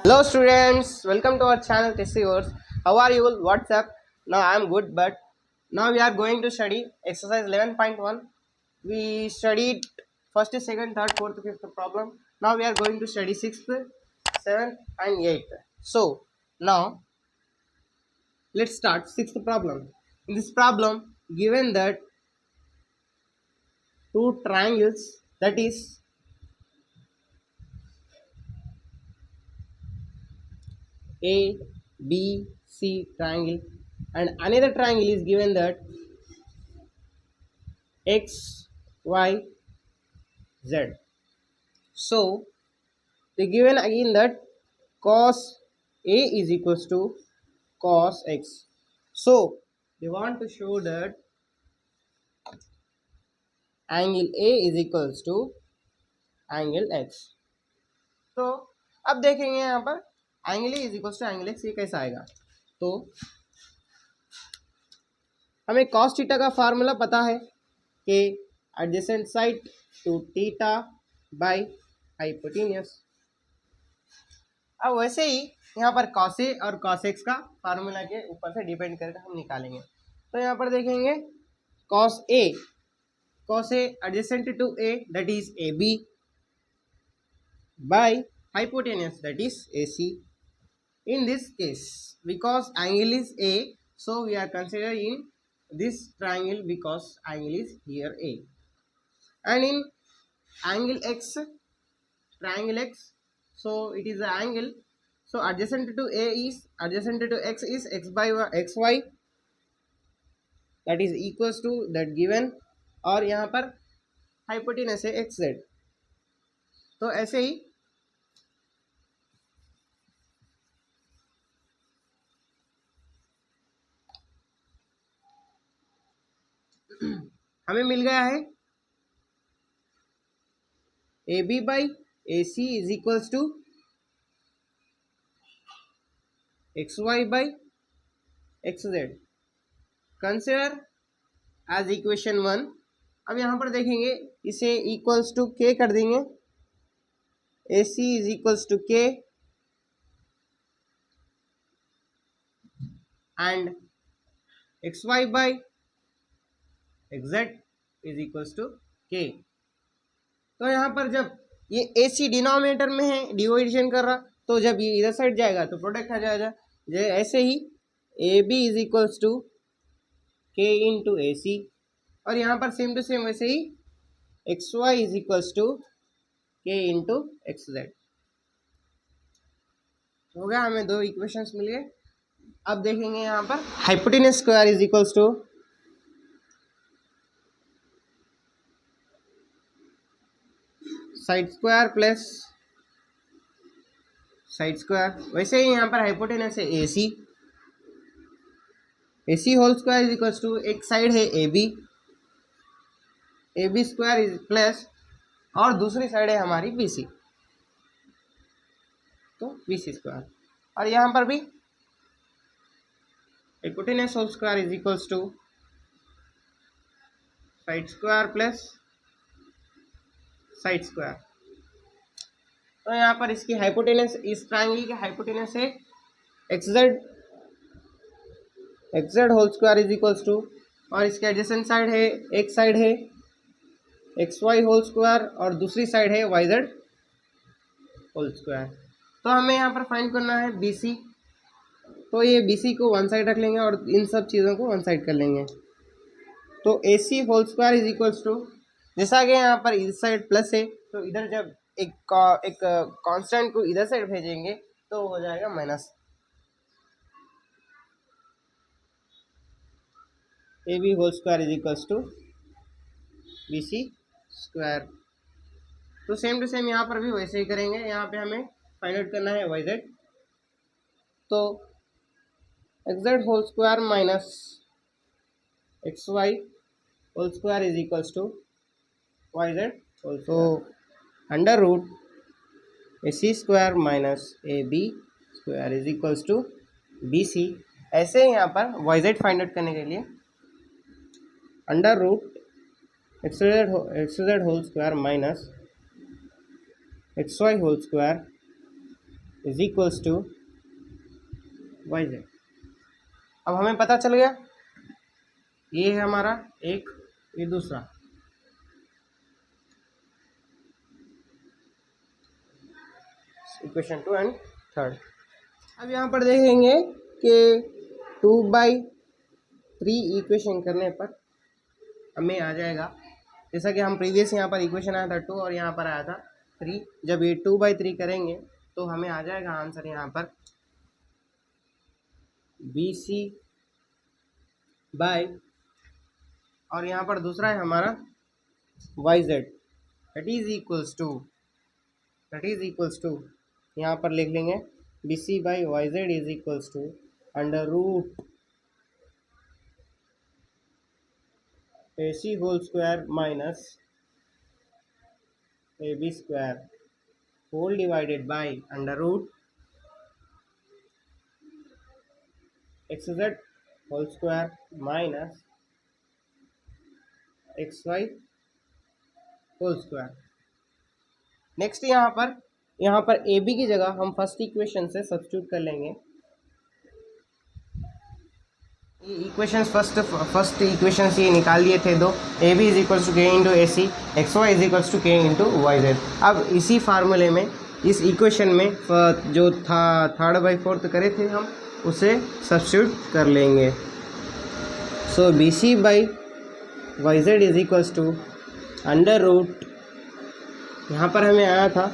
Hello students, welcome to our channel TC Yours. How are you? What's up? Now I am good, but now we are going to study exercise 11.1. We studied first, second, third, fourth, fifth problem. Now we are going to study sixth, seventh, and eighth. So now let's start sixth problem. In this problem, given that two triangles, that is A, B, C triangle, and another triangle is given that X, Y, Z. So they given again that cos A is equals to cos X. So they want to show that angle A is equals to angle X. तो अब देखेंगे यहाँ पर angle A is equals to angle X, ये कैसा आएगा। तो हमें cos थीटा का फार्मूला पता है कि adjacent side to theta by hypotenuse. अब वैसे ही यहाँ पर cos ए और cos x का फार्मूला के ऊपर से डिपेंड करके हम निकालेंगे। तो यहाँ पर देखेंगे cos a adjacent to a, that is ab, by hypotenuse, that is ac. In this case, because angle is a, so we are considering this triangle because angle is here a. And in angle x, triangle x, so it is an angle. So adjacent to a is, adjacent to x is x by xy, that is equals to that given, और यहाँ पर hypotenuse है X z. तो ऐसे ही हमें मिल गया है A B by A C is equals to X Y by x Z, consider as equation one. अब यहाँ पर देखेंगे इसे इक्वल्स टू के कर देंगे, A C is equals to K and X Y by x Z is equals to K. तो यहाँ पर जब ये ए सी डिनोमिनेटर में है, डिविजन कर रहा, तो जब ये इधर साइड जाएगा तो प्रोडक्ट आ जाएगा। ऐसे ही a b is equals to के इंटू ए सी, और यहाँ पर सेम टू सेम वैसे ही x Y is equals to के इंटू एक्स जेड हो गया। हमें दो इक्वेशंस मिल गए। अब देखेंगे यहाँ पर hypotenuse square is equals to side square plus side square. वैसे ही यहाँ पर हाइपोटेनस है a c, a C whole square is equals to एक साइड है ए बी स्क्वायर इज प्लस, और दूसरी साइड है हमारी बी सी, तो बी सी स्क्वायर। और यहाँ पर भी hypotenuse whole square is equals to side square plus side square. तो यहाँ पर इसकी हाइपोटेनस, इस ट्रायंगल की हाइपोटेनस है X Z whole square is equals to, और इसके एडजेसेंट साइड है, एक साइड है एक्स वाई होल स्क्वायर और दूसरी साइड है वाई जेड होल स्क्वायर। तो हमें यहाँ पर फाइंड करना है बी सी। तो ये बी सी को वन साइड रख लेंगे और इन सब चीज़ों को वन साइड कर लेंगे। तो a C whole square is equals to, जैसा कि यहाँ पर इस साइड प्लस है, तो इधर जब एक कांस्टेंट को इधर साइड भेजेंगे तो हो जाएगा minus. A B whole square is equals to B C square. तो सेम टू सेम यहाँ पर भी वैसे ही करेंगे। यहाँ पे हमें फाइंड आउट करना है वाई जेड। तो x Z whole square minus x Y whole square is equals to Y z whole. तो under root a c square minus A b square is equals to B c. ऐसे ही यहाँ पर Y Z find out करने के लिए under root X Z whole square minus x Y whole square is equals to Y Z. अब हमें पता चल गया, ये है हमारा एक, ये दूसरा। Equation 2 and 3। अब यहाँ पर देखेंगे कि 2/3 इक्वेशन करने पर हमें आ जाएगा, जैसा कि हम प्रीवियस यहाँ पर इक्वेशन आया था 2 और यहाँ पर आया था 3। जब ये 2/3 करेंगे तो हमें आ जाएगा आंसर यहाँ पर BC बाय, और यहाँ पर दूसरा है हमारा YZ, that is equals to यहाँ पर लिख लेंगे BC by YZ is equals to under root AC whole square minus AB square whole divided by under root XZ whole square minus XY whole square. Next यहाँ पर AB की जगह हम first equation से सब्स्टिट्यूट कर लेंगे। ये equations first equations ये निकाल लिए थे दो, AB इज इक्वल्स टू के into A C, XY is equals to के इंटू वाई जेड। अब इसी फार्मूले में, इस इक्वेशन में जो था 3/4 करे थे हम, उसे सब्स्टिट्यूट कर लेंगे। So BC by Y Z is equals to under root, यहाँ पर हमें आया था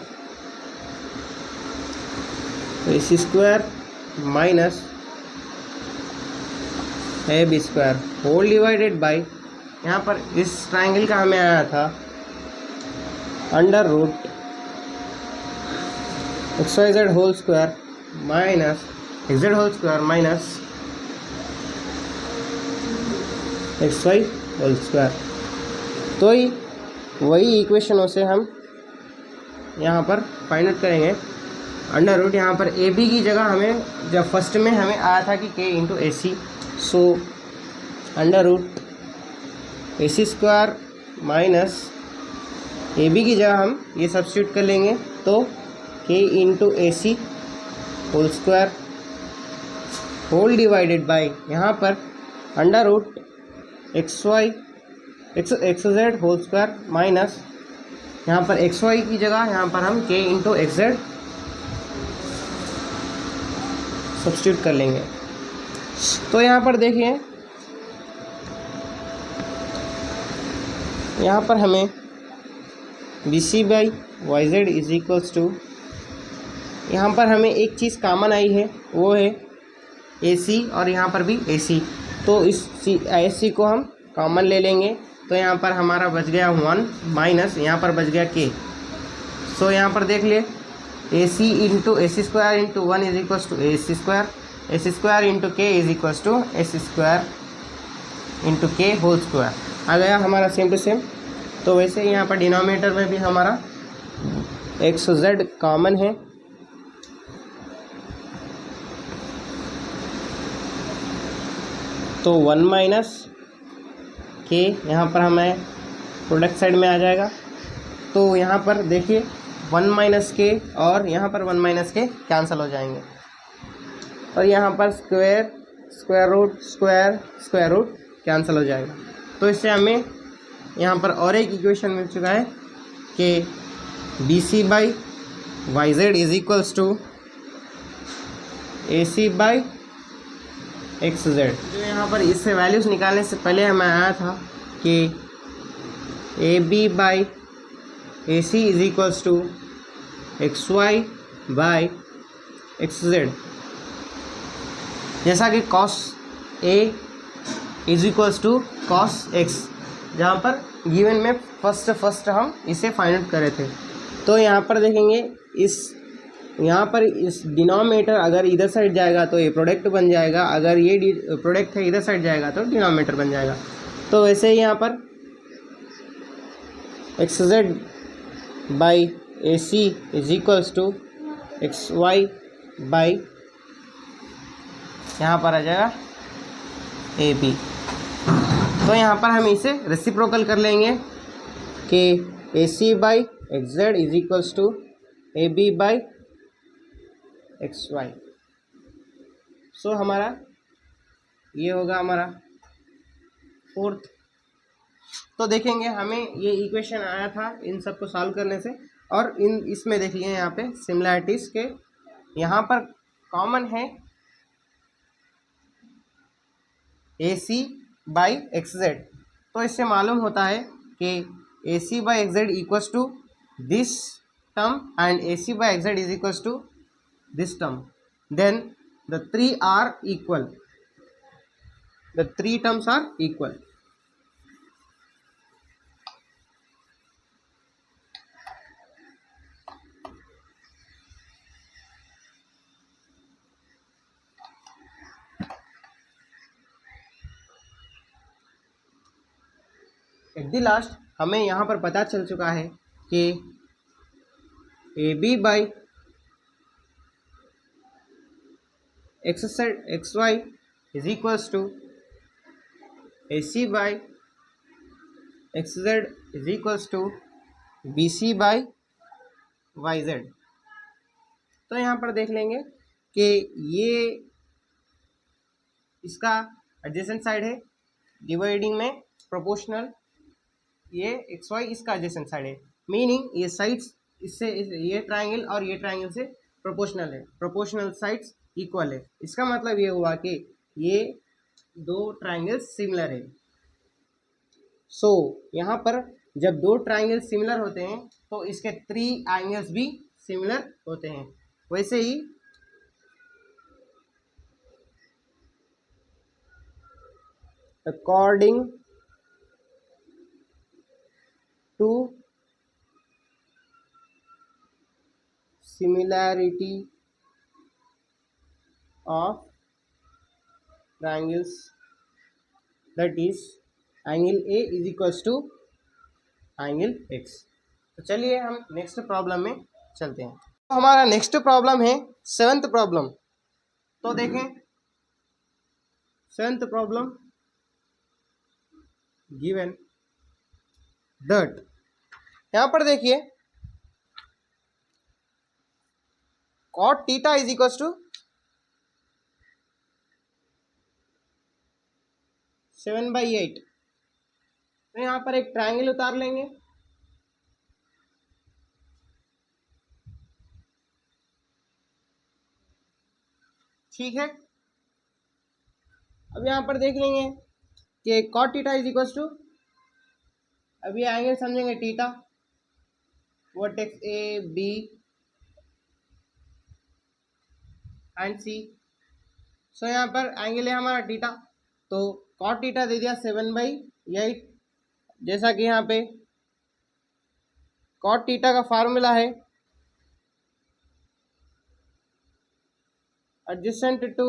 AC square minus AB square whole divided by, यहाँ पर इस ट्राइंगल का हमें आया था under root XYZ whole square minus XZ whole square minus XY whole square. तो ही वही इक्वेशनों से हम यहाँ पर फाइंड आउट करेंगे अंडर रूट। यहाँ पर AB की जगह हमें, जब फर्स्ट में हमें आया था कि K इंटू ए c, so under root AC square minus AB की जगह हम ये सब्स्टिट्यूट कर लेंगे, तो K into A C whole square whole divided by, यहाँ पर under root XZ whole square minus, यहाँ पर XY की जगह यहाँ पर हम K इंटू XZ सब्स्टिट्यूट कर लेंगे। तो यहाँ पर देखिए, यहाँ पर हमें BC by Y Z is equals to, यहाँ पर हमें एक चीज़ कॉमन आई है, वो है AC और यहाँ पर भी AC। तो इस AC को हम कॉमन ले लेंगे, तो यहाँ पर हमारा बच गया 1 माइनस, यहाँ पर बच गया K। सो यहाँ पर देख लिए AC into AC square into 1 is equals to AC square, AC square into K is equals to AC square into K whole square. आ गया हमारा सेम टू सेम। तो वैसे यहाँ पर डिनोमिनेटर में भी हमारा XZ कॉमन है, तो 1 माइनस K यहाँ पर हमें प्रोडक्ट साइड में आ जाएगा। तो यहाँ पर देखिए 1 माइनस K और यहाँ पर 1 माइनस K कैंसिल हो जाएंगे, और यहाँ पर स्क्वायर रूट कैंसिल हो जाएगा। तो इससे हमें यहाँ पर और एक इक्वेशन मिल चुका है कि BC by Y Z is equals to AC by XZ। जो यहाँ पर इससे वैल्यूज़ निकालने से पहले हमें आया था कि AB by AC is equals to XY by XZ, जैसा कि cos A is equals to cos X, जहाँ पर गिवन में फर्स्ट हम इसे फाइंड आउट करे थे। तो यहाँ पर देखेंगे, यहाँ पर इस डिनोमिनेटर अगर इधर साइड जाएगा तो ये प्रोडक्ट बन जाएगा, अगर ये प्रोडक्ट है इधर साइड जाएगा तो डिनोमिनेटर बन जाएगा। तो वैसे ही यहाँ पर XZ by AC is equals to XY by, यहाँ पर आ जाएगा AB। तो यहाँ पर हम इसे रेसिप्रोकल कर लेंगे कि AC by XZ is equals to AB by x y. So हमारा ये होगा हमारा फोर्थ। तो देखेंगे हमें ये इक्वेशन आया था इन सबको सॉल्व करने से, और इसमें देख लिए यहाँ पे सिमिलैरिटीज़ के यहाँ पर कॉमन है a C by x z. तो इससे मालूम होता है कि a C by x z equals to this term and a C by x Z is equals to this term, then the three are equal, the three terms are equal. At the last हमें यहाँ पर पता चल चुका है कि ए B बाई एक्स वाई इज इक्वल्स टू ए सी by x Z is equals to B C by Y Z. तो यहाँ पर देख लेंगे कि ये इसका एडजेसेंट साइड है, डिवाइडिंग में प्रोपोर्शनल, ये एक्स वाई इसका एडजेसेंट साइड है, मीनिंग ये साइड्स इससे ये ट्रायंगल और ये ट्रायंगल से प्रोपोर्शनल है, प्रोपोर्शनल साइड्स इक्वल है। इसका मतलब ये हुआ कि ये दो ट्रायंगल्स सिमिलर है। सो यहाँ पर जब दो ट्रायंगल सिमिलर होते हैं तो इसके थ्री एंगल्स भी सिमिलर होते हैं। वैसे ही according to similarity of triangles, that is angle A is equals to angle X। तो चलिए हम नेक्स्ट प्रॉब्लम में चलते हैं। तो हमारा नेक्स्ट प्रॉब्लम है सेवंथ प्रॉब्लम। तो देखें सेवंथ प्रॉब्लम, गिवन दैट, यहाँ पर देखिए cot theta is equals to 7/8। तो यहाँ पर एक ट्रायंगल उतार लेंगे, ठीक है। अब यहाँ पर देख लेंगे कि cot theta is equals to, अब ये एंगल समझेंगे theta, vertex a b and c. So यहाँ पर एंगल है हमारा थीटा, तो cot थीटा दे दिया 7/8। जैसा कि यहाँ पे cot थीटा का फार्मूला है adjacent to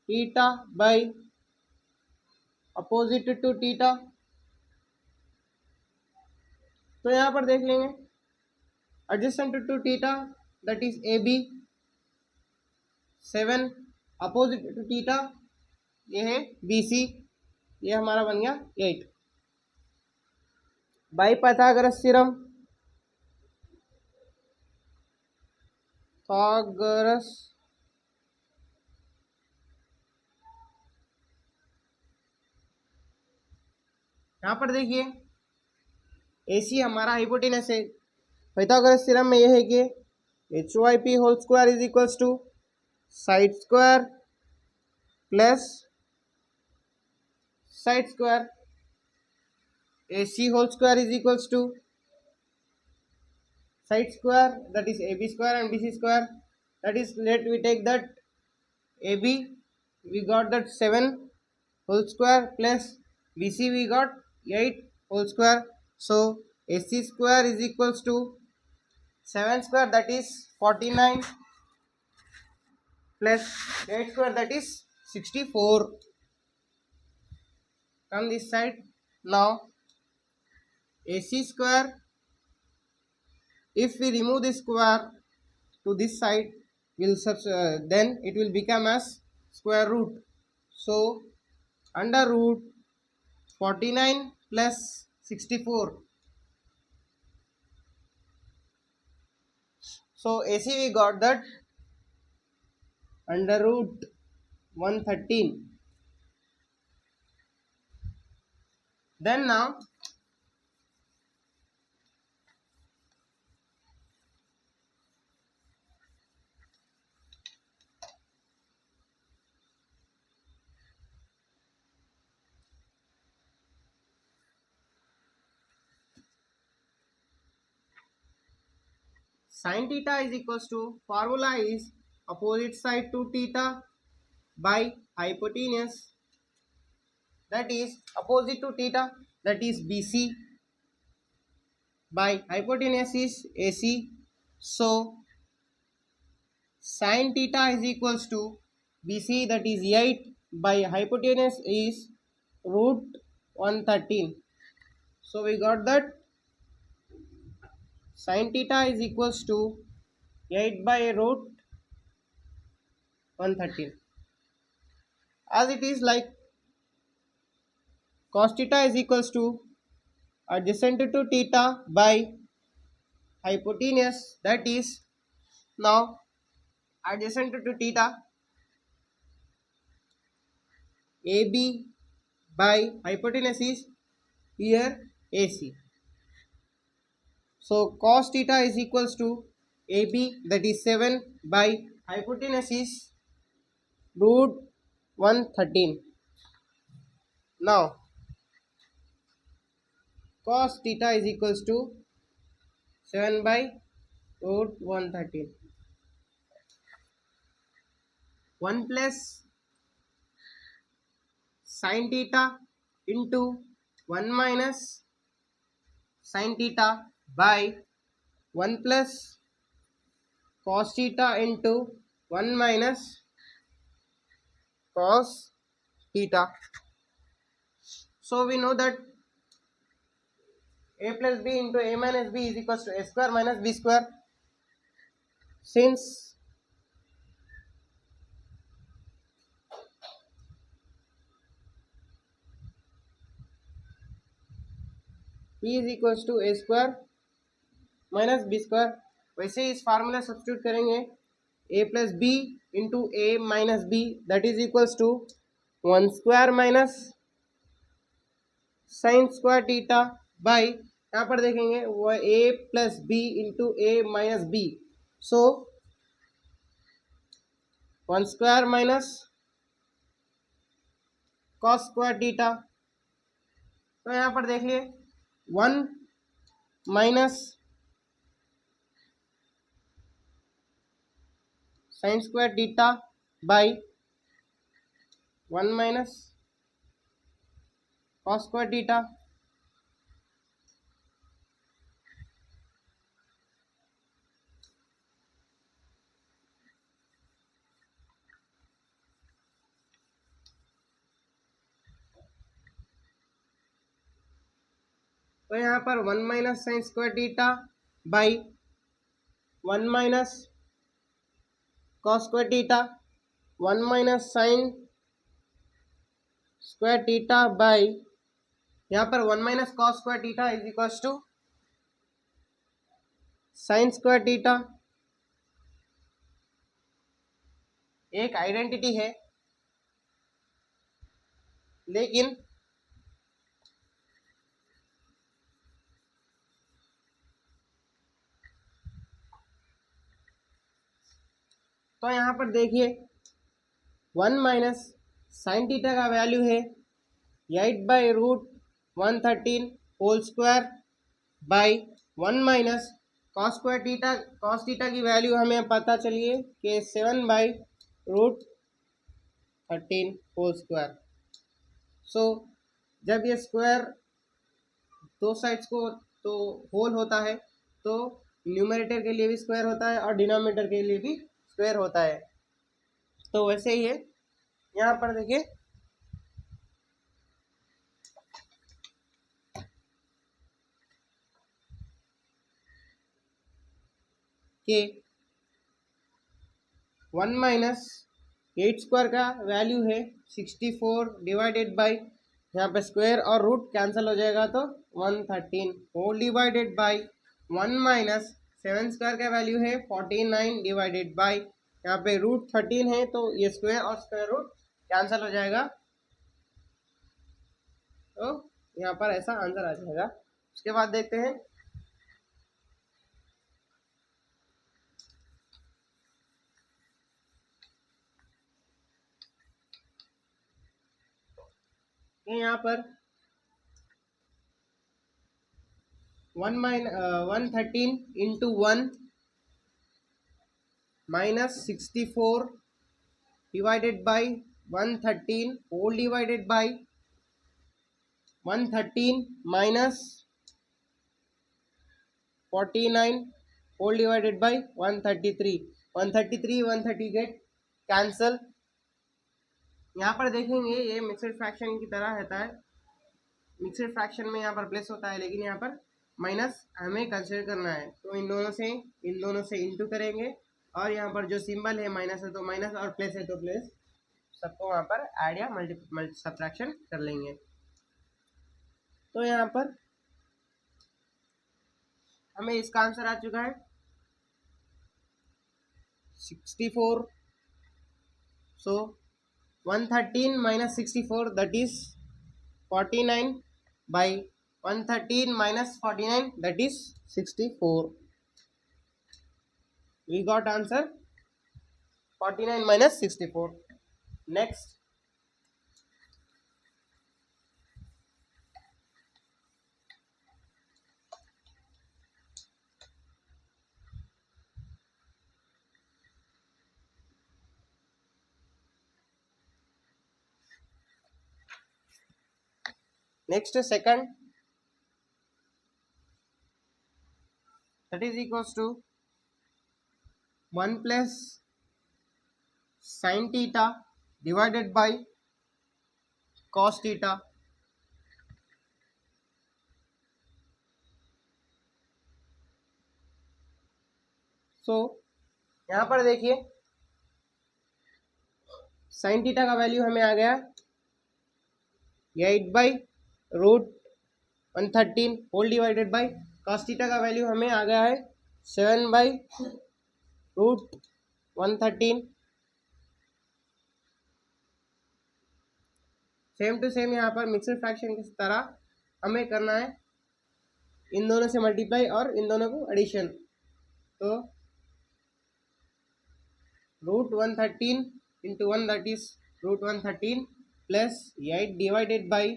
theta by opposite to theta. तो यहाँ पर देख लेंगे adjacent to theta that is A B 7, opposite to theta ये है बी सी, ये हमारा बन गया 8। बाई पाइथागोरस थ्योरम, पाइथागोरस यहाँ पर देखिए AC हमारा हाइपोटेनस है। पाइथागोरस थ्योरम में यह है कि HYP whole square is equals to side square plus side square, AC whole square is equals to side square, that is AB square and BC square, that is let we take that AB we got that 7 whole square plus BC we got 8 whole square, so AC square is equals to 7 square that is 49 plus 8 square that is 64. Come this side. Now AC square, if we remove this square to this side, will then it will become as square root. So under root 49 plus 64. So AC we got that under root 113. Then now sin theta is equals to, formula is opposite side to theta by hypotenuse, that is opposite to theta, that is BC, by hypotenuse is AC. So sin theta is equals to BC, that is 8, by hypotenuse is root 113. So we got that sin theta is equals to 8 by root 113. As it is like cos theta is equals to adjacent to theta by hypotenuse, that is now adjacent to theta AB by hypotenuse is here AC. So cos theta is equals to AB, that is 7, by hypotenuse is root 113. Now cos theta is equals to 7 by root 113. 1 plus sin theta into 1 minus sin theta by 1 plus cos theta into 1 minus cos theta. So we know that a plus b into a minus b is equals to a square minus b square. Since b is equals to a square minus B square, वैसे इस formula substitute करेंगे a plus B into A minus B, that is equals to 1 square minus sine square theta by, यहाँ पर देखेंगे वो a plus B into A minus B, so 1 square minus cos square theta. तो यहाँ पर देख लिए 1 minus sine square theta by 1 minus cos square theta. तो यहाँ पर 1 minus sine square theta by 1 minus cos square theta, 1 minus sine square theta by, यहाँ पर 1 minus cos square theta is equals to sine square theta. एक identity है, लेकिन तो यहाँ पर देखिए 1 माइनस साइन थीटा का वैल्यू है 8 by root 113 whole square by 1 minus cos square theta, cos theta की वैल्यू हमें पता चलिए कि 7 by root 13 whole square. So जब ये स्क्वायर दो साइड्स को तो होल होता है, तो न्यूमरेटर के लिए भी स्क्वायर होता है और डिनोमिनेटर के लिए भी स्क्वायर होता है. तो वैसे ही है यहाँ पर देखिए कि 1 माइनस 8 स्क्वायर का वैल्यू है 64 डिवाइडेड बाई, यहाँ पे स्क्वायर और रूट कैंसिल हो जाएगा तो 113 whole divided by 1 minus 7 square का वैल्यू है 49 डिवाइडेड बाई यहाँ पे √13 है तो ये स्क्वायर और स्क्वायर रूट कैंसिल हो जाएगा, तो यहाँ पर ऐसा आंसर आ जाएगा। उसके बाद देखते हैं कि यहाँ पर 113 into 1 minus 64 divided by 113 whole divided by 113 minus 49 whole divided by 133 130 get cancel. यहाँ पर देखेंगे ये मिक्सड फ्रैक्शन की तरह रहता है, मिक्सड फ्रैक्शन में यहाँ पर प्लस होता है लेकिन यहाँ पर माइनस हमें कंसिडर करना है, तो इन दोनों से इंटू करेंगे और यहाँ पर जो सिंबल है माइनस है तो माइनस और प्लस है तो प्लस, सबको वहाँ पर ऐड या मल्टी सब्ट्रैक्शन कर लेंगे। तो यहाँ पर हमें इसका आंसर आ चुका है 64, सो 113 minus 64 that is 49 by 113 minus 49 that is 64. We got answer 49 minus 64. Next, second, that is equals to 1 plus sin theta divided by cos theta. So यहाँ पर देखिए sin थीटा का वैल्यू हमें आ गया 8 by √113 whole divided by cos theta का value हमें आ गया है 7 by √113। सेम टू सेम यहाँ पर मिक्सड फ्रैक्शन की तरह हमें करना है, इन दोनों से मल्टीप्लाई और इन दोनों को एडिशन, तो √113 into 1 that is √113 plus 8 divided by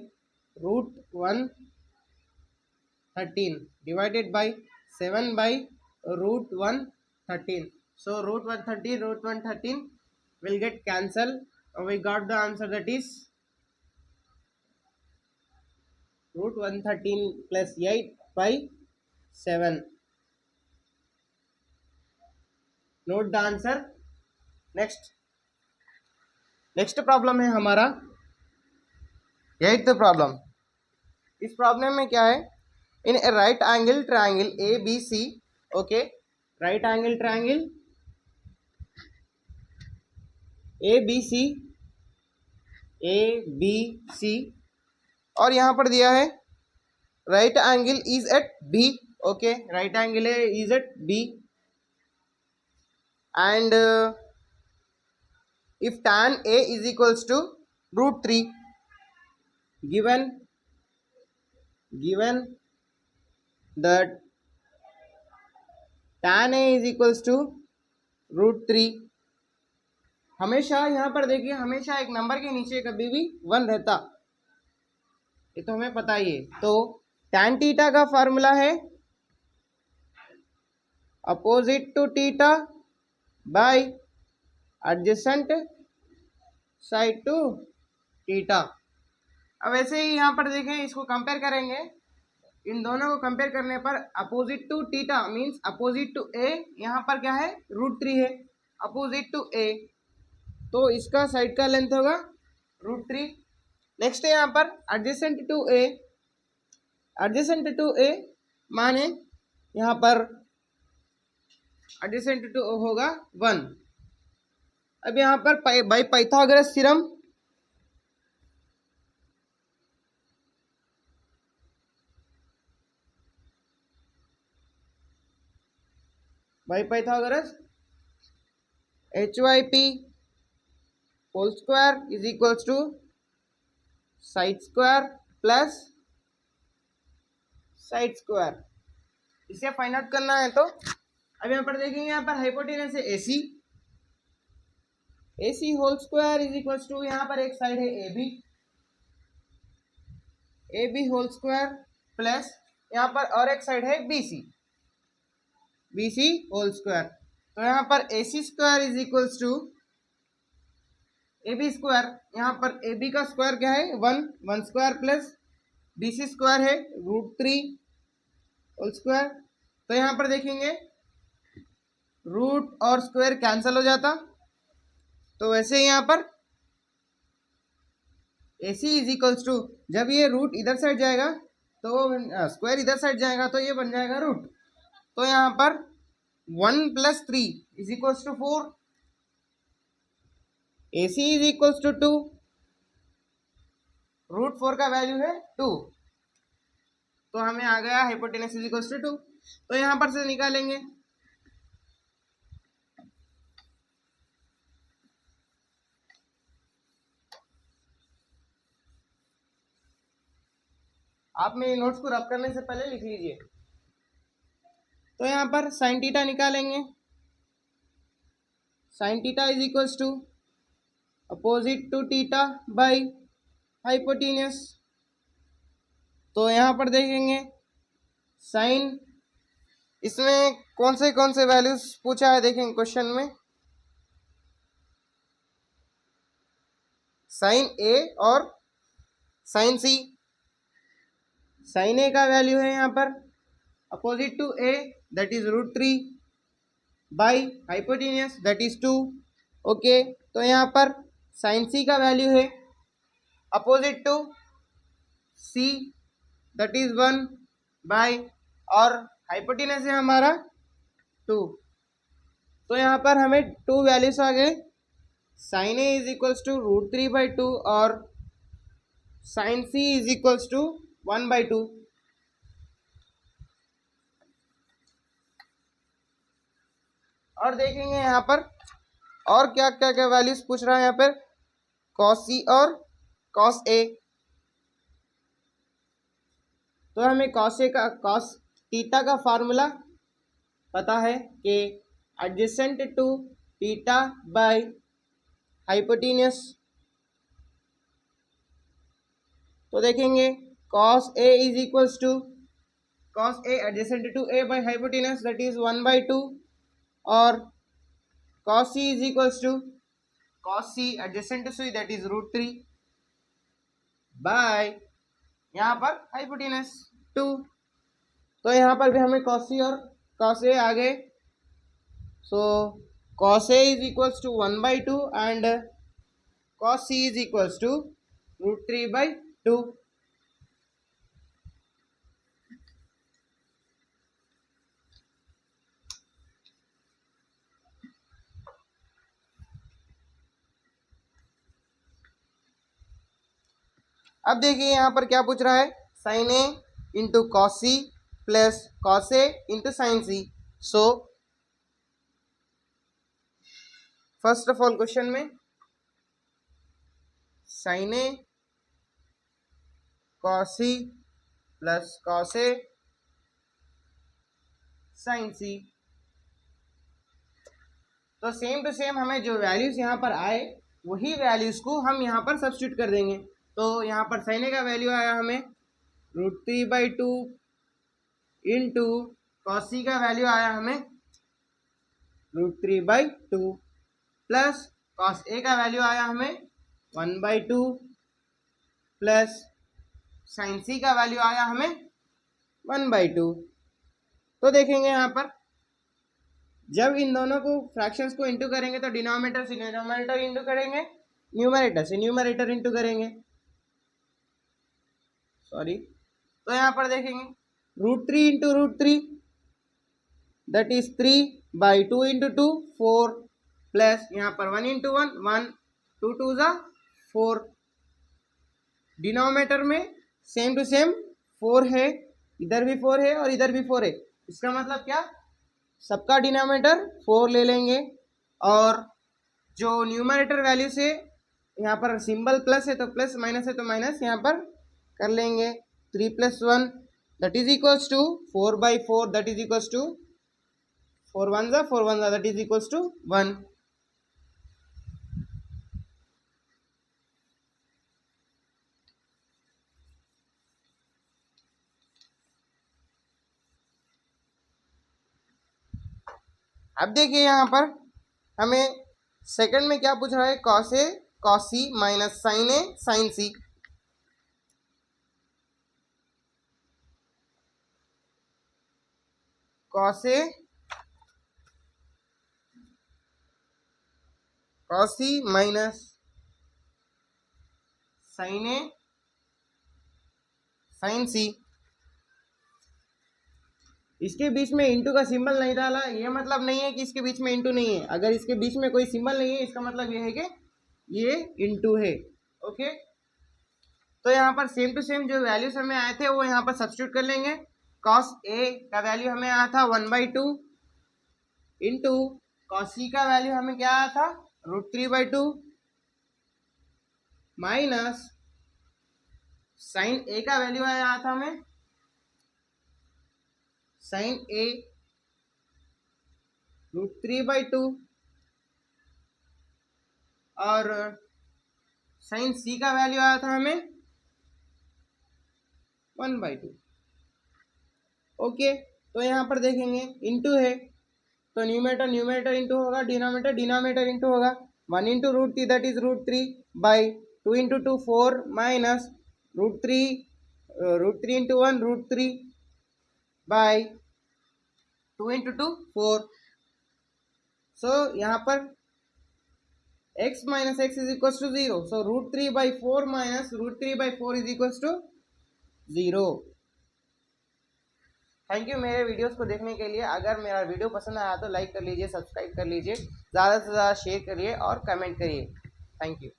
√113 divided by 7 by √113. So √113 will get cancelled. We got the answer that is √113 plus 8 by 7. Note the answer. Next problem है हमारा 8th प्रॉब्लम। इस प्रॉब्लम में क्या है, in a right angle triangle a b c, okay, right angle triangle a b c और यहाँ पर दिया है right angle is at b, okay, right angle is at b and if tan A is equals to √3, given that tan A is equals to √3, हमेशा यहाँ पर देखिए हमेशा एक नंबर के नीचे कभी भी 1 रहता, ये तो हमें पता ही है। तो tan थीटा का फॉर्मूला है opposite to theta by adjacent side to theta. अब ऐसे ही यहाँ पर देखें, इसको कंपेयर करेंगे, इन दोनों को कंपेयर करने पर opposite to theta means opposite to a, यहाँ पर क्या है √3 है अपोजिट टू ए, तो इसका साइड का लेंथ होगा √3। नेक्स्ट है यहाँ पर एडजेसेंट टू ए माने यहाँ पर एडजेसेंट टू होगा 1। अब यहाँ पर by Pythagoras theorem HYP whole square is equals to side square plus side square. इसे फाइंड आउट करना है तो अब यहाँ पर देखेंगे, यहाँ पर हाइपोटेनस है AC, AC whole square is equals to, यहाँ पर एक साइड है AB, AB whole square plus यहाँ पर और एक साइड है BC, BC होल स्क्वायर। तो यहाँ पर AC square is equals to AB square, यहाँ पर AB का स्क्वायर क्या है 1 स्क्वायर प्लस BC स्क्वायर है √3 होल स्क्वायर। तो यहाँ पर देखेंगे रूट और स्क्वायर कैंसिल हो जाता, तो वैसे यहाँ पर AC इज इक्वल्स टू, जब ये रूट इधर साइड जाएगा तो स्क्वायर इधर साइड जाएगा तो ये बन जाएगा रूट। तो यहाँ पर 1 + 3 is equals to 4, AC is equals to 2, √4 का वैल्यू है 2, तो हमें आ गया हाइपोटेनस इज इक्वल्स टू 2। तो यहाँ पर से निकालेंगे, आप मेरे नोट्स को रब करने से पहले लिख लीजिए। तो यहाँ पर साइन थीटा निकालेंगे, sine theta is equals to opposite to theta by hypotenuse. तो यहाँ पर देखेंगे साइन, इसमें कौन से वैल्यूज पूछा है देखेंगे क्वेश्चन में, साइन A और साइन C। साइन A का वैल्यू है यहाँ पर opposite to A that is √3 by hypotenuse that is 2। Okay, तो यहाँ पर साइन C का वैल्यू है opposite to C that is 1 by, और हाइपोटेनस है हमारा 2। तो यहाँ पर हमें 2 वैल्यूज आ गए, sine A is equals to √3/2 और sine C is equals to 1/2। और देखेंगे यहाँ पर और क्या क्या वैल्यूज पूछ रहा है यहाँ पर, cos C और cos A। तो हमें cos थीटा का फार्मूला पता है कि adjacent to theta by hypotenuse. तो देखेंगे cos A is equals to cos A adjacent to A by hypotenuse that is 1/2, और cos C is equals to cos C adjacent to C that is √3 by यहाँ पर hypotenuse 2। तो यहाँ पर भी हमें cos C और cos A आ गए। So cos A is equals to 1/2 and cos C is equals to √3/2। अब देखिए यहाँ पर क्या पूछ रहा है, sine A into cos C plus cos A into sine C। So first of all question में sine A cos C plus cos A sine C। तो सेम टू सेम हमें जो वैल्यूज यहाँ पर आए वही वैल्यूज को हम यहाँ पर सब्स्टिट्यूट कर देंगे। तो यहाँ पर साइन A का वैल्यू आया हमें √3/2 इंटू कॉस C का वैल्यू आया हमें √3/2 प्लस कॉस A का वैल्यू आया हमें 1/2 प्लस साइन C का वैल्यू आया हमें 1/2। तो देखेंगे यहाँ पर जब इन दोनों को फ्रैक्शंस को इंटू करेंगे तो डिनोमिनेटर से डिनोमिनेटर इंटू करेंगे, न्यूमरेटर से न्यूमरेटर इंटू करेंगे, सॉरी। तो यहाँ पर देखेंगे √3 into √3 that is 3/2 into 2 4 plus यहाँ पर 1 इंटू 1 1 2 2 ज़ा 4। डिनोमिनेटर में सेम टू सेम 4 है, इधर भी 4 है और इधर भी 4 है। इसका मतलब क्या, सबका डिनोमिनेटर 4 ले लेंगे और जो न्यूमरेटर वैल्यू से यहाँ पर सिंबल प्लस है तो प्लस, माइनस है तो माइनस यहाँ पर कर लेंगे। 3 + 1 that is equals to 4/4 that is equals to 4 1 that is equals to 1। अब देखिए यहाँ पर हमें सेकंड में क्या पूछ रहा है, cos A cos C minus sign A sign C. Cos A cos C minus sign A sign सी। इसके बीच में इंटू का सिंबल नहीं डाला, ये मतलब नहीं है कि इसके बीच में इंटू नहीं है। अगर इसके बीच में कोई सिंबल नहीं है इसका मतलब ये है कि ये इंटू है। ओके, तो यहाँ पर सेम टू सेम जो वैल्यूज हमें आए थे वो यहाँ पर सब्स्टिट्यूट कर लेंगे। कॉस ए का वैल्यू हमें आया था 1/2 इंटू कॉस सी का वैल्यू हमें क्या आया था √3/2 माइनस साइन ए का वैल्यू आया था हमें साइन ए √3/2 और साइन सी का वैल्यू आया था हमें 1/2। ओके, तो यहाँ पर देखेंगे इंटू है तो न्यूमरेटर न्यूमरेटर इंटू होगा, डिनोमिनेटर डिनोमिनेटर इंटू होगा। 1 × √3 दैट इज √3/2 × 2 4 माइनस √3 × 1 √3/2 × 2 4। सो यहाँ पर x minus x is equals to 0. So √3/4 minus √3/4 is equals to 0। Thank you मेरे वीडियोस को देखने के लिए। अगर मेरा वीडियो पसंद आया तो लाइक कर लीजिए, सब्सक्राइब कर लीजिए, ज़्यादा से ज़्यादा शेयर करिए और कमेंट करिए। Thank you.